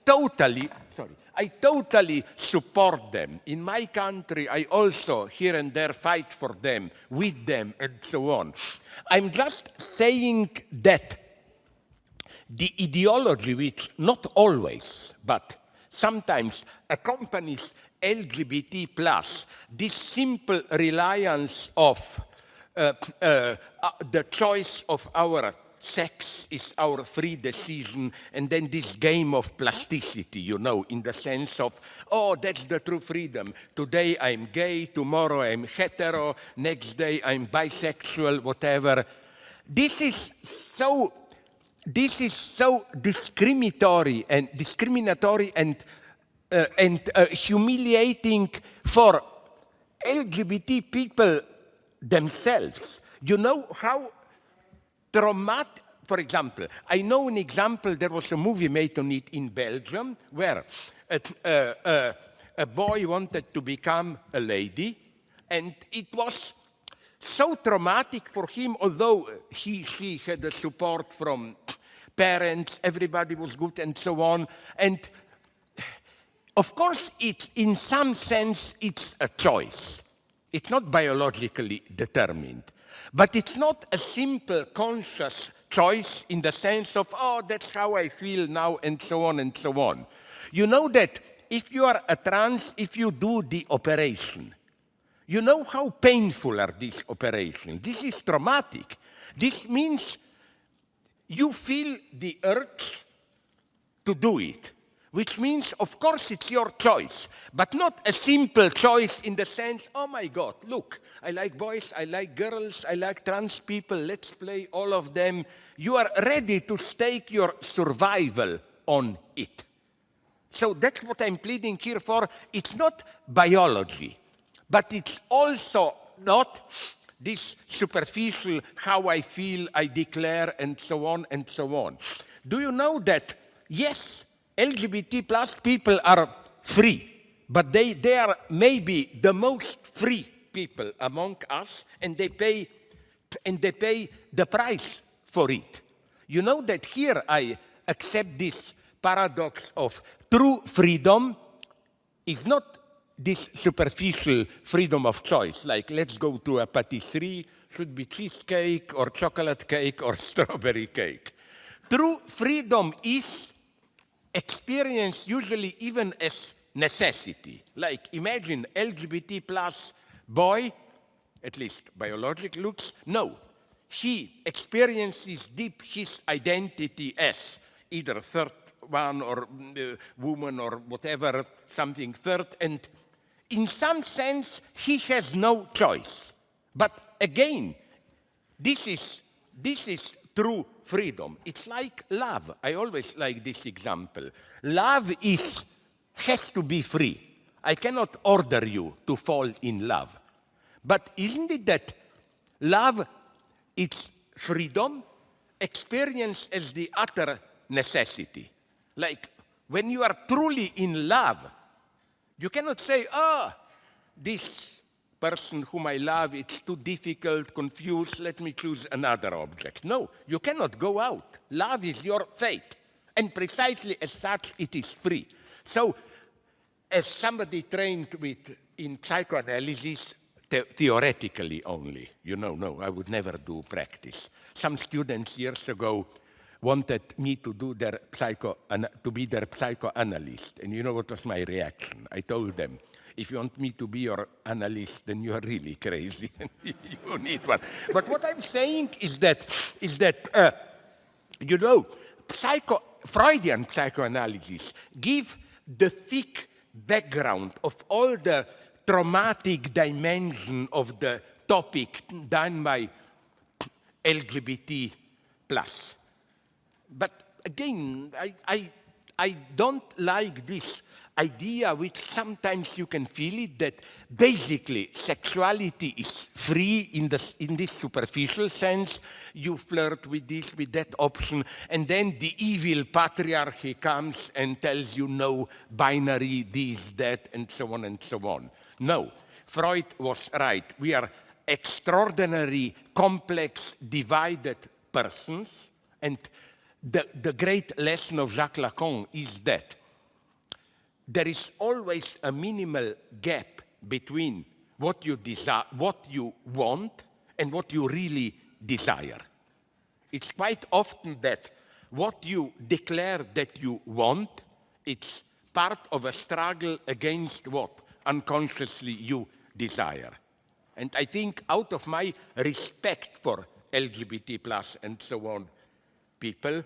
I totally support them. In my country, I also here and there fight for them, with them, and so on. I'm just saying that the ideology, which not always, but sometimes accompanies LGBT+, this simple reliance of the choice of our sex is our free decision, and then this game of plasticity, you know, in the sense of, oh, that's the true freedom. Today I'm gay, tomorrow I'm hetero, next day I'm bisexual, whatever. This is so discriminatory and humiliating for LGBT people themselves. You know how traumatic, for example, I know an example, there was a movie made on it in Belgium where a boy wanted to become a lady, and it was so traumatic for him, although she had the support from parents, everybody was good and so on. And of course, in some sense, it's a choice. It's not biologically determined. But it's not a simple conscious choice in the sense of, oh, that's how I feel now, and so on and so on. You know that if you are a trans, if you do the operation, you know how painful are these operations. This is traumatic. This means you feel the urge to do it, which means, of course, it's your choice, but not a simple choice in the sense, oh my God, look, I like boys, I like girls, I like trans people, let's play all of them. You are ready to stake your survival on it. So that's what I'm pleading here for. It's not biology, but it's also not this superficial, how I feel, I declare, and so on and so on. Do you know that, yes, LGBT plus people are free, but they are maybe the most free people among us, and they pay the price for it. You know that here I accept this paradox of true freedom is not this superficial freedom of choice, like let's go to a patisserie, should be cheesecake or chocolate cake or strawberry cake. True freedom is experienced usually even as necessity. Like imagine LGBT plus boy, at least biologic looks, no. He experiences deep his identity as either third one or woman or whatever, something third, and in some sense he has no choice. But again, this is true freedom. It's like love. I always like this example. Love has to be free. I cannot order you to fall in love. But isn't it that love, it's freedom, experienced as the utter necessity? Like when you are truly in love, you cannot say, this person whom I love, it's too difficult, confused, let me choose another object. No, you cannot go out. Love is your fate. And precisely as such, it is free. So, as somebody trained in psychoanalysis, theoretically only, no, I would never do practice. Some students years ago wanted me to be their psychoanalyst. And you know what was my reaction? I told them, if you want me to be your analyst, then you are really crazy and you need one. But what I'm saying is that Freudian psychoanalysis give the thick background of all the traumatic dimension of the topic done by LGBT plus. But again, I don't like this idea, which sometimes you can feel it, that basically sexuality is free in this superficial sense. You flirt with this, with that option, and then the evil patriarchy comes and tells you no, binary, this, that, and so on and so on. No, Freud was right. We are extraordinary, complex, divided persons, and the great lesson of Jacques Lacan is that there is always a minimal gap between what you want and what you really desire. It's quite often that what you declare that you want, it's part of a struggle against what unconsciously you desire. And I think out of my respect for LGBT plus and so on people,